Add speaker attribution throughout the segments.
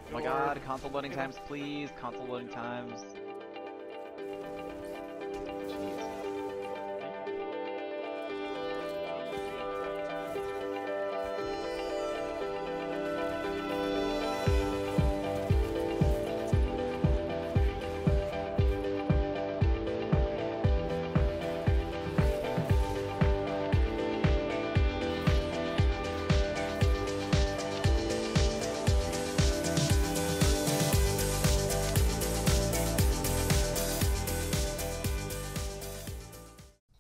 Speaker 1: Oh my god, console loading times, please. Console loading times. Jeez.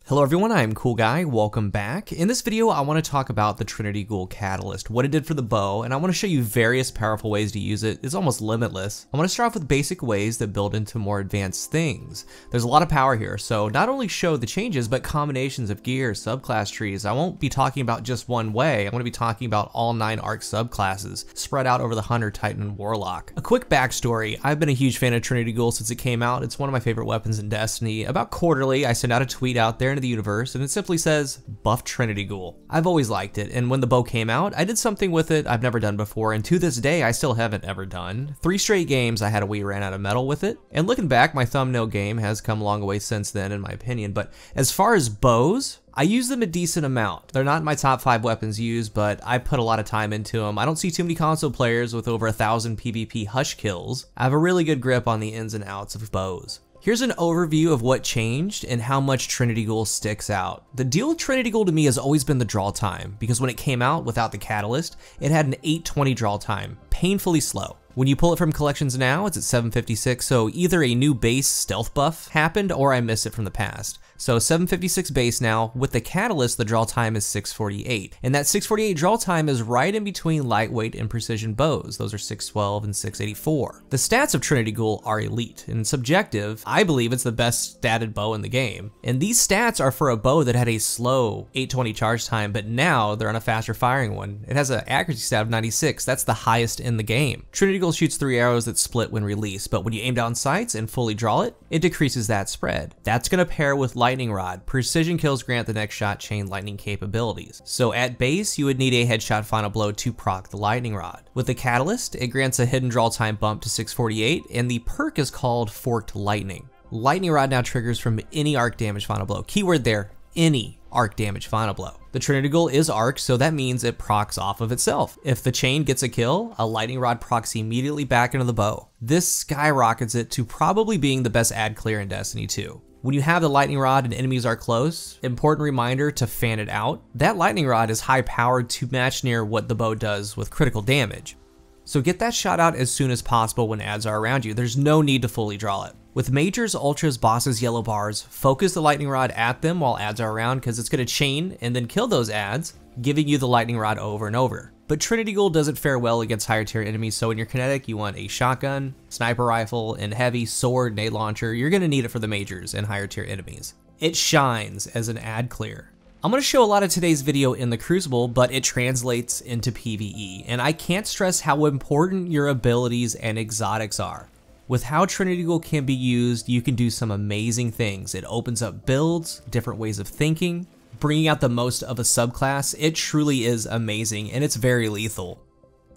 Speaker 2: Hello everyone, I am CoolGuy, welcome back. In this video I want to talk about the Trinity Ghoul Catalyst, what it did for the bow, and I want to show you various powerful ways to use it. It's almost limitless. I want to start off with basic ways that build into more advanced things. There's a lot of power here, so not only show the changes, but combinations of gear, subclass trees. I won't be talking about just one way, I'm going to be talking about all 9 Arc subclasses, spread out over the Hunter, Titan, and Warlock. A quick backstory, I've been a huge fan of Trinity Ghoul since it came out. It's one of my favorite weapons in Destiny. About quarterly, I send out a tweet out there into the universe and it simply says buff Trinity Ghoul. I've always liked it, and when the bow came out I did something with it I've never done before, and to this day I still haven't ever done. 3 straight games I had a wee ran out of metal with it, and looking back my thumbnail game has come a long way since then in my opinion. But as far as bows, I use them a decent amount. They're not my top 5 weapons used, but I put a lot of time into them. I don't see too many console players with over 1,000 PvP hush kills. I have a really good grip on the ins and outs of bows. Here's an overview of what changed and how much Trinity Ghoul sticks out. The deal with Trinity Ghoul to me has always been the draw time, because when it came out without the catalyst, it had an 820 draw time, painfully slow. When you pull it from collections now, it's at 756, so either a new base stealth buff happened or I missed it from the past. So 756 base now, with the catalyst the draw time is 648, and that 648 draw time is right in between lightweight and precision bows. Those are 612 and 684. The stats of Trinity Ghoul are elite, and subjective, I believe it's the best statted bow in the game. And these stats are for a bow that had a slow 820 charge time, but now they're on a faster firing one. It has an accuracy stat of 96, that's the highest in the game. Trinity Ghoul shoots 3 arrows that split when released, but when you aim down sights and fully draw it, it decreases that spread. That's going to pair with Lightning Rod. Precision kills grant the next shot chain lightning capabilities. So at base, you would need a headshot final blow to proc the Lightning Rod. With the catalyst, it grants a hidden draw time bump to 648, and the perk is called Forked Lightning. Lightning Rod now triggers from any arc damage final blow. Keyword there, any arc damage final blow. The Trinity Ghoul is arc, so that means it procs off of itself. If the chain gets a kill, a Lightning Rod procs immediately back into the bow. This skyrockets it to probably being the best ad clear in Destiny 2. When you have the Lightning Rod and enemies are close, important reminder to fan it out. That Lightning Rod is high powered to match near what the bow does with critical damage. So get that shot out as soon as possible when ads are around you. There's no need to fully draw it. With majors, ultras, bosses, yellow bars, focus the Lightning Rod at them while ads are around, because it's going to chain and then kill those ads, giving you the Lightning Rod over and over. But Trinity Ghoul doesn't fare well against higher tier enemies, so in your kinetic you want a shotgun, sniper rifle, and heavy sword, nade launcher. You're going to need it for the majors and higher tier enemies. It shines as an ad clear. I'm going to show a lot of today's video in the Crucible, but it translates into PvE, and I can't stress how important your abilities and exotics are. With how Trinity Ghoul can be used, you can do some amazing things. It opens up builds, different ways of thinking, bringing out the most of a subclass. It truly is amazing, and it's very lethal.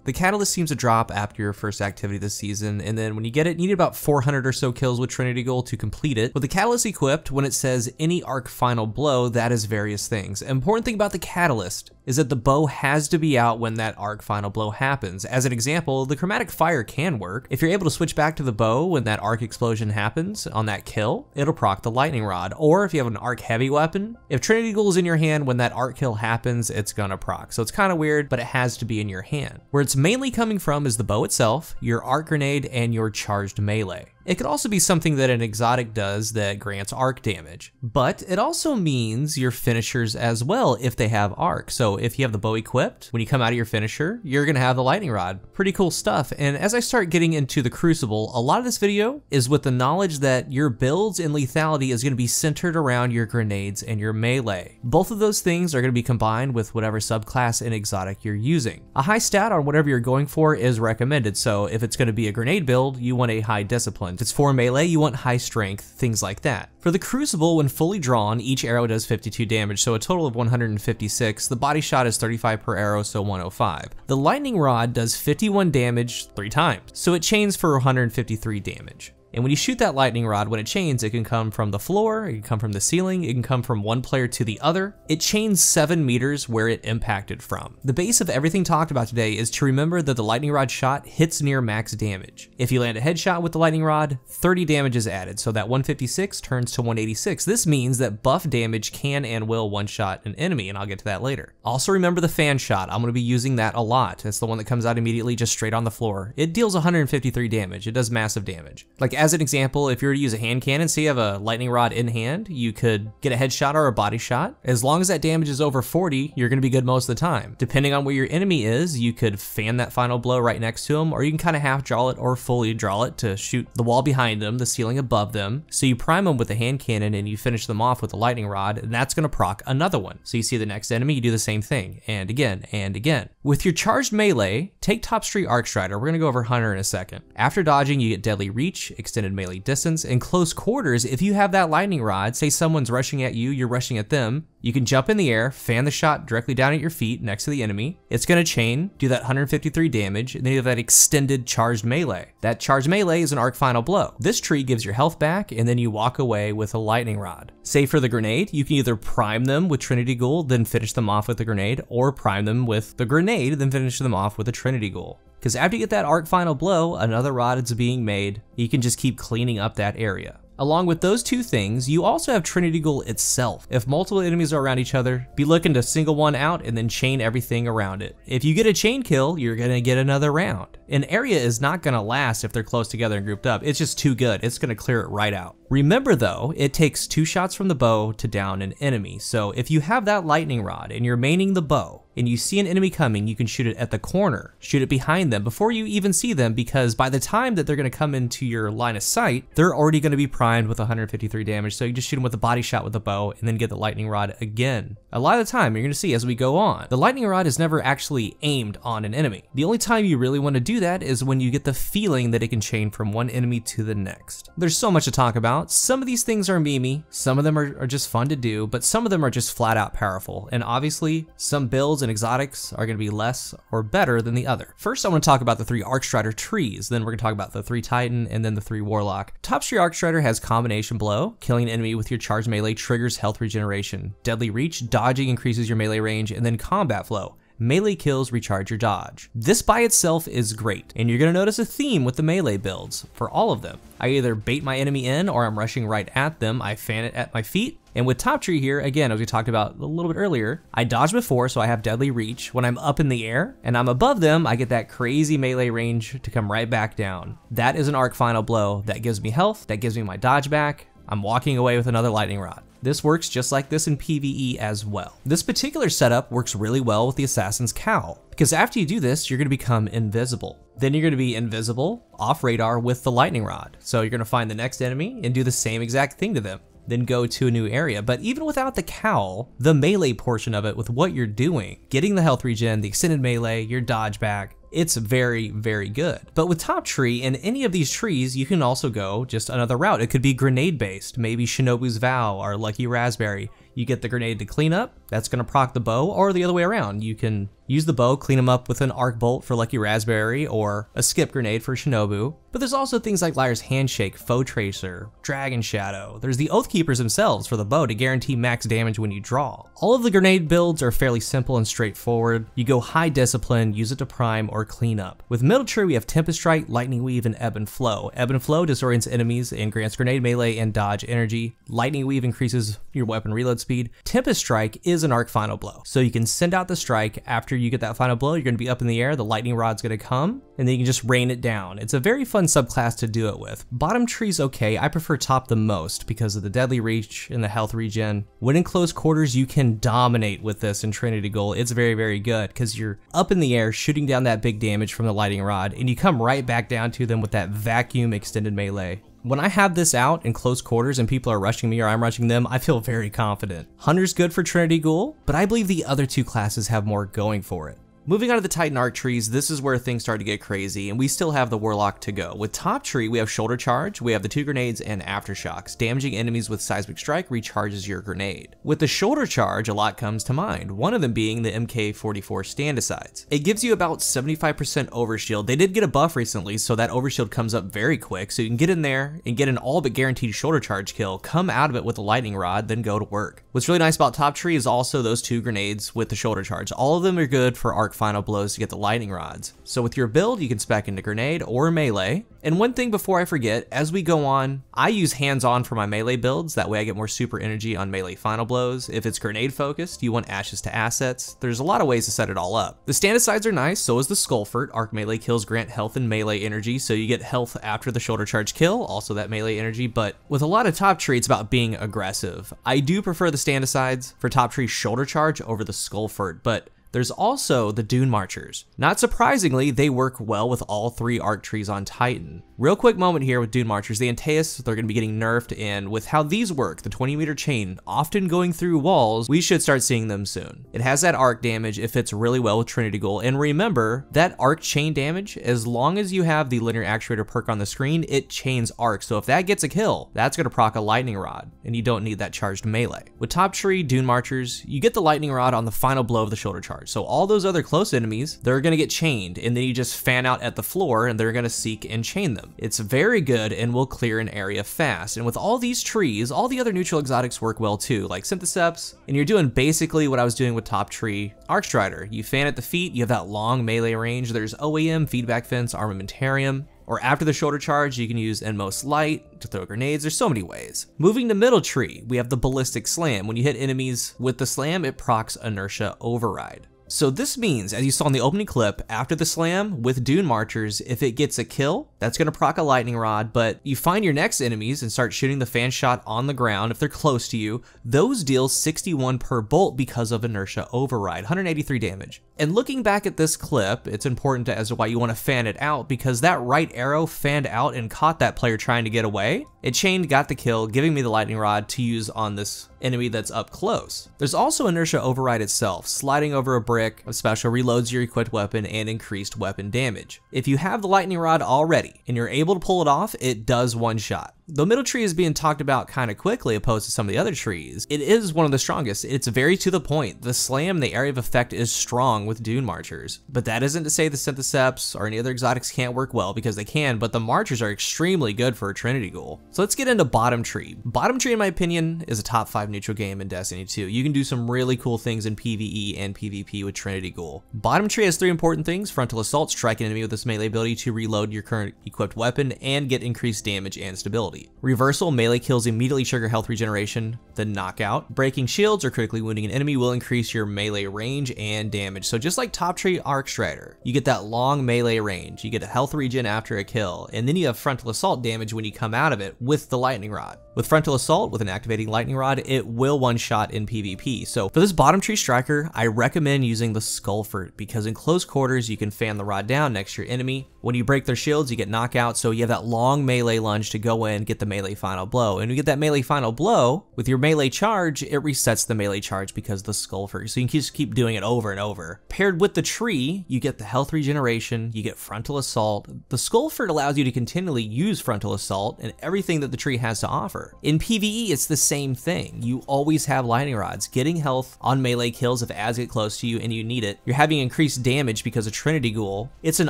Speaker 2: The catalyst seems to drop after your first activity this season, and then when you get it, you need about 400 or so kills with Trinity Ghoul to complete it. With the catalyst equipped, when it says any arc final blow, that is various things. Important thing about the catalyst is that the bow has to be out when that arc final blow happens. As an example, the chromatic fire can work. If you're able to switch back to the bow when that arc explosion happens on that kill, it'll proc the Lightning Rod. Or if you have an arc heavy weapon, if Trinity Ghoul is in your hand when that arc kill happens, it's gonna proc. So it's kind of weird, but it has to be in your hand. Where it's mainly coming from is the bow itself, your arc grenade, and your charged melee. It could also be something that an exotic does that grants arc damage, but it also means your finishers as well if they have arc. So if you have the bow equipped, when you come out of your finisher, you're gonna have the Lightning Rod. Pretty cool stuff. And as I start getting into the Crucible, a lot of this video is with the knowledge that your builds and lethality is gonna be centered around your grenades and your melee. Both of those things are gonna be combined with whatever subclass and exotic you're using. A high stat on whatever you're going for is recommended. So if it's gonna be a grenade build, you want a high discipline. If it's for melee, you want high strength, things like that. For the Crucible, when fully drawn, each arrow does 52 damage, so a total of 156. The body shot is 35 per arrow, so 105. The lightning rod does 51 damage 3 times, so it chains for 153 damage. And when you shoot that lightning rod, when it chains, it can come from the floor, it can come from the ceiling, it can come from one player to the other. It chains 7 meters where it impacted from. The base of everything talked about today is to remember that the lightning rod shot hits near max damage. If you land a headshot with the lightning rod, 30 damage is added, so that 156 turns to 186. This means that buff damage can and will one-shot an enemy, and I'll get to that later. Also remember the fan shot. I'm going to be using that a lot. That's the one that comes out immediately just straight on the floor. It deals 153 damage. It does massive damage. Like as an example, if you were to use a hand cannon, say you have a lightning rod in hand, you could get a headshot or a body shot. As long as that damage is over 40, you're going to be good most of the time. Depending on where your enemy is, you could fan that final blow right next to them, or you can kind of half draw it or fully draw it to shoot the wall behind them, the ceiling above them. So you prime them with a hand cannon and you finish them off with a lightning rod, and that's going to proc another one. So you see the next enemy, you do the same thing, and again, and again. With your charged melee, take Top Street Arc Strider. We're going to go over Hunter in a second. After dodging, you get Deadly Reach, extended melee distance. In close quarters, if you have that lightning rod, say someone's rushing at you, you're rushing at them, you can jump in the air, fan the shot directly down at your feet next to the enemy. It's going to chain, do that 153 damage, and then you have that extended charged melee. That charged melee is an arc final blow. This tree gives your health back, and then you walk away with a lightning rod. Say for the grenade, you can either prime them with Trinity Ghoul, then finish them off with the grenade, or prime them with the grenade, then finish them off with a Trinity Ghoul. Because after you get that arc final blow, another rod is being made. You can just keep cleaning up that area. Along with those two things, you also have Trinity Ghoul itself. If multiple enemies are around each other, be looking to single one out and then chain everything around it. If you get a chain kill, you're gonna get another round. An area is not gonna last if they're close together and grouped up. It's just too good. It's gonna clear it right out. Remember though, it takes 2 shots from the bow to down an enemy. So if you have that lightning rod and you're maining the bow, and you see an enemy coming, you can shoot it at the corner, shoot it behind them before you even see them, because by the time that they're gonna come into your line of sight, they're already gonna be primed with 153 damage. So you just shoot them with a body shot with the bow and then get the lightning rod again. A lot of the time, you're gonna see as we go on, the lightning rod is never actually aimed on an enemy. The only time you really wanna do that is when you get the feeling that it can chain from one enemy to the next. There's so much to talk about. Some of these things are memey, some of them are just fun to do, but some of them are just flat out powerful. And obviously, some builds and exotics are going to be less or better than the other. First, I want to talk about the 3 Arc Strider trees, then we're going to talk about the 3 Titan, and then the 3 Warlock. Top Street Arc Strider has Combination Blow. Killing an enemy with your charged melee triggers health regeneration. Deadly Reach, dodging increases your melee range, and then Combat Flow. Melee kills recharge your dodge. This by itself is great, and you're gonna notice a theme with the melee builds for all of them. I either bait my enemy in or I'm rushing right at them, I fan it at my feet. And with Top Tree here, again, as we talked about a little bit earlier, I dodge before, so I have Deadly Reach. When I'm up in the air and I'm above them, I get that crazy melee range to come right back down. That is an arc final blow. That gives me health, that gives me my dodge back. I'm walking away with another lightning rod. This works just like this in PvE as well. This particular setup works really well with the Assassin's Cowl, because after you do this, you're gonna become invisible. Then you're gonna be invisible, off radar with the lightning rod. So you're gonna find the next enemy and do the same exact thing to them, then go to a new area. But even without the cowl, the melee portion of it with what you're doing, getting the health regen, the extended melee, your dodge back, it's very, very good. But with Top Tree, in any of these trees, you can also go just another route. It could be grenade based, maybe Shinobu's Vow or Lucky Raspberry. You get the grenade to clean up, that's gonna proc the bow, or the other way around. You can use the bow, clean them up with an arc bolt for Lucky Raspberry, or a skip grenade for Shinobu. But there's also things like Liar's Handshake, Foe Tracer, Dragon Shadow. There's the Oath Keepers themselves for the bow to guarantee max damage when you draw. All of the grenade builds are fairly simple and straightforward. You go high discipline, use it to prime or clean up. With Middle Tree, we have Tempest Strike, Lightning Weave, and Ebb and Flow. Ebb and Flow disorients enemies and grants grenade melee and dodge energy. Lightning Weave increases your weapon reload speed. Tempest Strike is an arc final blow. So you can send out the strike. After you get that final blow, you're gonna be up in the air, the lightning rod's gonna come, and then you can just rain it down. It's a very fun subclass to do it with. Bottom tree's okay. I prefer top the most because of the Deadly Reach and the health regen. When in close quarters, you can dominate with this in Trinity Ghoul. It's very, very good because you're up in the air shooting down that big damage from the lightning rod, and you come right back down to them with that vacuum extended melee. When I have this out in close quarters and people are rushing me or I'm rushing them, I feel very confident. Hunter's good for Trinity Ghoul, but I believe the other 2 classes have more going for it. Moving on to the Titan Arc trees, this is where things start to get crazy, and we still have the Warlock to go. With top tree, we have Shoulder Charge, we have the 2 grenades, and Aftershocks. Damaging enemies with Seismic Strike recharges your grenade. With the Shoulder Charge, a lot comes to mind, one of them being the MK44 Stand-Asides. It gives you about 75% overshield. They did get a buff recently, so that overshield comes up very quick, so you can get in there and get an all but guaranteed Shoulder Charge kill, come out of it with a lightning rod, then go to work. What's really nice about top tree is also those 2 grenades with the Shoulder Charge. All of them are good for arc final blows to get the lightning rods. So with your build, you can spec into grenade or melee. And one thing before I forget, as we go on, I use hands-on for my melee builds, that way I get more super energy on melee final blows. If it's grenade focused, you want ashes to assets. There's a lot of ways to set it all up. The stand-asides are nice, so is the Skullfort. Arc melee kills grant health and melee energy, so you get health after the Shoulder Charge kill, also that melee energy, but with a lot of top tree, it's about being aggressive. I do prefer the stand-asides for top tree Shoulder Charge over the Skullfort, but there's also the Dune Marchers. Not surprisingly, they work well with all 3 arc trees on Titan. Real quick moment here with Dune Marchers. The Antaeus, they're going to be getting nerfed, and with how these work, the 20-meter chain, often going through walls, we should start seeing them soon. It has that arc damage, it fits really well with Trinity Ghoul, and remember, that arc chain damage, as long as you have the linear actuator perk on the screen, it chains arc, so if that gets a kill, that's going to proc a lightning rod, and you don't need that charged melee. With top tree Dune Marchers, you get the lightning rod on the final blow of the Shoulder Charge, so all those other close enemies, they're going to get chained, and then you just fan out at the floor, and they're going to seek and chain them. It's very good and will clear an area fast. And with all these trees, all the other neutral exotics work well too, like Syntheseps, and you're doing basically what I was doing with top tree Arc Strider. You fan at the feet, you have that long melee range, there's OAM, Feedback Fence, Armamentarium, or after the Shoulder Charge, you can use Endmost Light to throw grenades. There's so many ways. Moving to middle tree, we have the Ballistic Slam. When you hit enemies with the slam, it procs Inertia Override. So this means, as you saw in the opening clip, after the slam with Dune Marchers, if it gets a kill, that's going to proc a lightning rod, but you find your next enemies and start shooting the fan shot on the ground if they're close to you. Those deal 61 per bolt because of Inertia Override, 183 damage. And looking back at this clip, it's important as to why you want to fan it out, because that right arrow fanned out and caught that player trying to get away. It chained, got the kill, giving me the lightning rod to use on this enemy that's up close. There's also Inertia Override itself. Sliding over a brick of special reloads your equipped weapon and increased weapon damage. If you have the lightning rod already and you're able to pull it off, it does one shot. The middle tree is being talked about kind of quickly opposed to some of the other trees. It is one of the strongest. It's very to the point. The slam, the area of effect is strong with Dune Marchers, but that isn't to say the Syntheseps or any other exotics can't work well, because they can, but the Marchers are extremely good for a Trinity Ghoul. So let's get into bottom tree. Bottom tree, in my opinion, is a top 5 neutral game in Destiny 2. You can do some really cool things in PvE and PvP with Trinity Ghoul. Bottom tree has 3 important things: Frontal Assault, strike an enemy with this melee ability to reload your current equipped weapon and get increased damage and stability. Reversal, melee kills immediately trigger health regeneration, then knockout. Breaking shields or critically wounding an enemy will increase your melee range and damage. So just like top tree Arc Strider, you get that long melee range, you get a health regen after a kill, and then you have Frontal Assault damage when you come out of it with the lightning rod. With Frontal Assault, with an activating lightning rod, it will one-shot in PvP. So for this bottom tree striker, I recommend using the Skullfort, because in close quarters, you can fan the rod down next to your enemy. When you break their shields, you get knockout, so you have that long melee lunge to go in, get the melee final blow. And when you get that melee final blow, with your melee charge, it resets the melee charge because of the Skullfort, so you can just keep doing it over and over. Paired with the tree, you get the health regeneration, you get Frontal Assault. The Skullfort allows you to continually use Frontal Assault and everything that the tree has to offer. In PvE, it's the same thing. You always have lightning rods, getting health on melee kills if ads get close to you and you need it. You're having increased damage because of Trinity Ghoul. It's an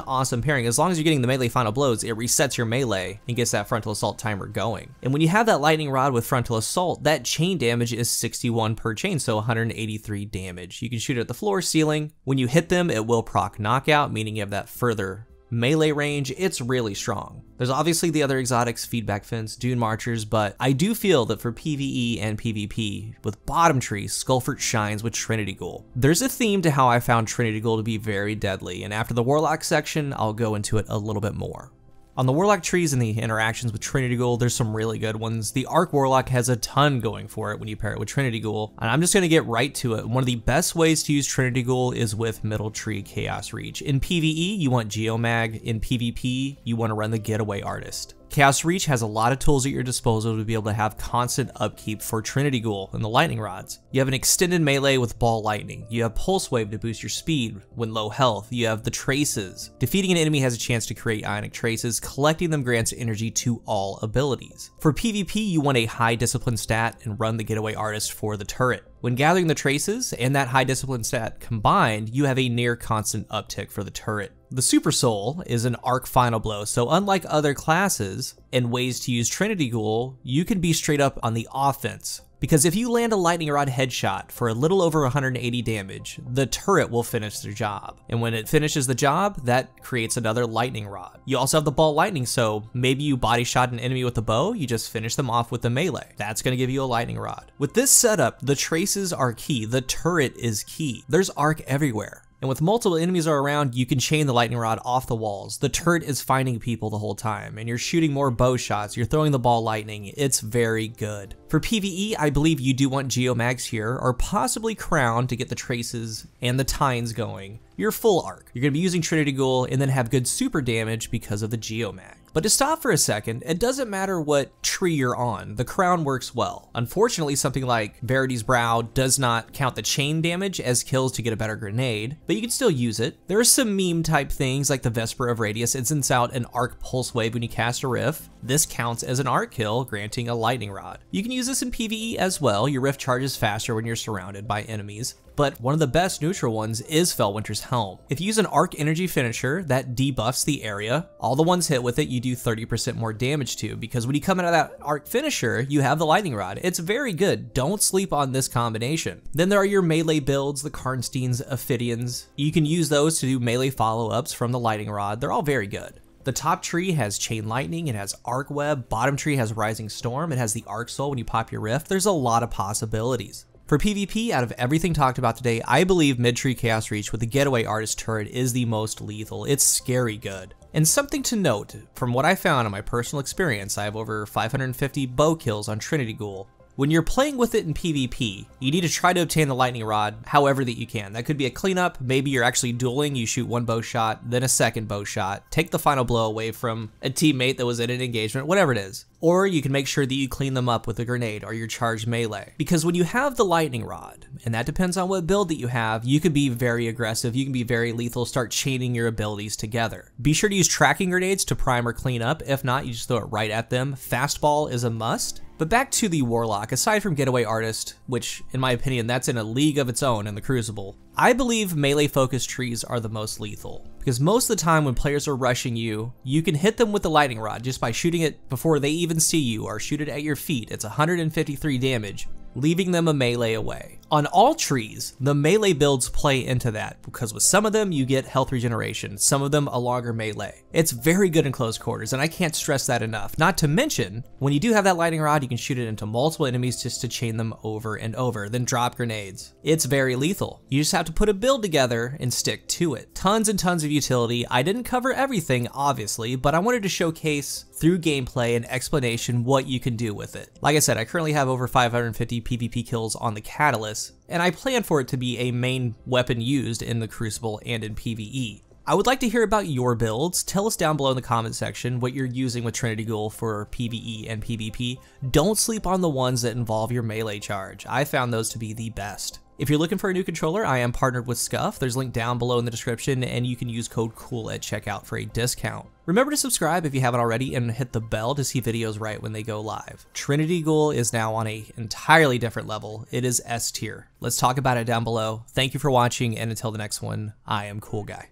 Speaker 2: awesome pairing. As long as you're getting the melee final blows, it resets your melee and gets that Frontal Assault timer going. And when you have that lightning rod with Frontal Assault, that chain damage is 61 per chain, so 183 damage. You can shoot it at the floor, ceiling. When you hit them, it will proc knockout, meaning you have that further melee range. It's really strong. There's obviously the other exotics, Feedback Fence, Dune Marchers, but I do feel that for PvE and PvP, with bottom tree, Skullfort shines with Trinity Ghoul. There's a theme to how I found Trinity Ghoul to be very deadly, and after the Warlock section, I'll go into it a little bit more. On the Warlock trees and the interactions with Trinity Ghoul, there's some really good ones. The Arc Warlock has a ton going for it when you pair it with Trinity Ghoul, and I'm just going to get right to it. One of the best ways to use Trinity Ghoul is with middle tree Chaos Reach. In PvE, you want Geomag. In PvP, you want to run the Getaway Artist. Chaos Reach has a lot of tools at your disposal to be able to have constant upkeep for Trinity Ghoul and the lightning rods. You have an extended melee with ball lightning. You have Pulse Wave to boost your speed when low health. You have the traces. Defeating an enemy has a chance to create ionic traces. Collecting them grants energy to all abilities. For PvP, you want a high discipline stat and run the Getaway Artist for the turret. When gathering the traces and that high discipline stat combined, you have a near constant uptick for the turret. The Super Soul is an arc final blow, so unlike other classes and ways to use Trinity Ghoul, you can be straight up on the offense. Because if you land a lightning rod headshot for a little over 180 damage, the turret will finish their job. And when it finishes the job, that creates another lightning rod. You also have the ball lightning, so maybe you body shot an enemy with a bow, you just finish them off with the melee. That's gonna give you a lightning rod. With this setup, the traces are key, the turret is key. There's arc everywhere. And with multiple enemies are around, you can chain the lightning rod off the walls. The turret is finding people the whole time, and you're shooting more bow shots, you're throwing the ball lightning. It's very good. For PvE, I believe you do want Geomags here, or possibly Crown to get the traces and the tines going. You're full arc. You're gonna be using Trinity Ghoul and then have good super damage because of the Geomag. But to stop for a second, it doesn't matter what tree you're on, the crown works well. Unfortunately, something like Verity's Brow does not count the chain damage as kills to get a better grenade, but you can still use it. There are some meme type things like the Vesper of Radius. It sends out an arc pulse wave when you cast a riff. This counts as an arc kill, granting a lightning rod. You can use this in PvE as well. Your riff charges faster when you're surrounded by enemies. But one of the best neutral ones is Felwinter's Helm. If you use an arc energy finisher that debuffs the area, all the ones hit with it you do 30% more damage to, because when you come out of that arc finisher, you have the lightning rod. It's very good. Don't sleep on this combination. Then there are your melee builds, the Karnsteins, Ophidians. You can use those to do melee follow-ups from the lightning rod. They're all very good. The top tree has Chain Lightning, it has Arc Web, bottom tree has Rising Storm, it has the Arc Soul when you pop your rift. There's a lot of possibilities. For PvP, out of everything talked about today, I believe mid-tree Chaos Reach with the Getaway Artist turret is the most lethal. It's scary good. And something to note, from what I found in my personal experience, I have over 550 bow kills on Trinity Ghoul. When you're playing with it in PvP, you need to try to obtain the lightning rod however that you can. That could be a cleanup, maybe you're actually dueling, you shoot one bow shot, then a second bow shot, take the final blow away from a teammate that was in an engagement, whatever it is. Or you can make sure that you clean them up with a grenade or your charged melee. Because when you have the lightning rod, and that depends on what build that you have, you can be very aggressive, you can be very lethal, start chaining your abilities together. Be sure to use tracking grenades to prime or clean up. If not, you just throw it right at them. Fastball is a must. But back to the Warlock, aside from Getaway Artist, which in my opinion that's in a league of its own in the Crucible, I believe melee focused trees are the most lethal. Because most of the time when players are rushing you, you can hit them with the lightning rod just by shooting it before they even see you or shoot it at your feet. It's 153 damage, leaving them a melee away. On all trees, the melee builds play into that, because with some of them you get health regeneration, some of them a longer melee. It's very good in close quarters, and I can't stress that enough. Not to mention, when you do have that lightning rod, you can shoot it into multiple enemies just to chain them over and over, then drop grenades. It's very lethal. You just have to put a build together and stick to it. Tons and tons of utility. I didn't cover everything, obviously, but I wanted to showcase through gameplay and explanation what you can do with it. Like I said, I currently have over 550 PvP kills on the Catalyst, and I plan for it to be a main weapon used in the Crucible and in PvE. I would like to hear about your builds. Tell us down below in the comment section what you're using with Trinity Ghoul for PvE and PvP. Don't sleep on the ones that involve your melee charge. I found those to be the best. If you're looking for a new controller, I am partnered with Scuff. There's a link down below in the description, and you can use code COOL at checkout for a discount. Remember to subscribe if you haven't already, and hit the bell to see videos right when they go live. Trinity Ghoul is now on an entirely different level. It is S tier. Let's talk about it down below. Thank you for watching, and until the next one, I am CoolGuy.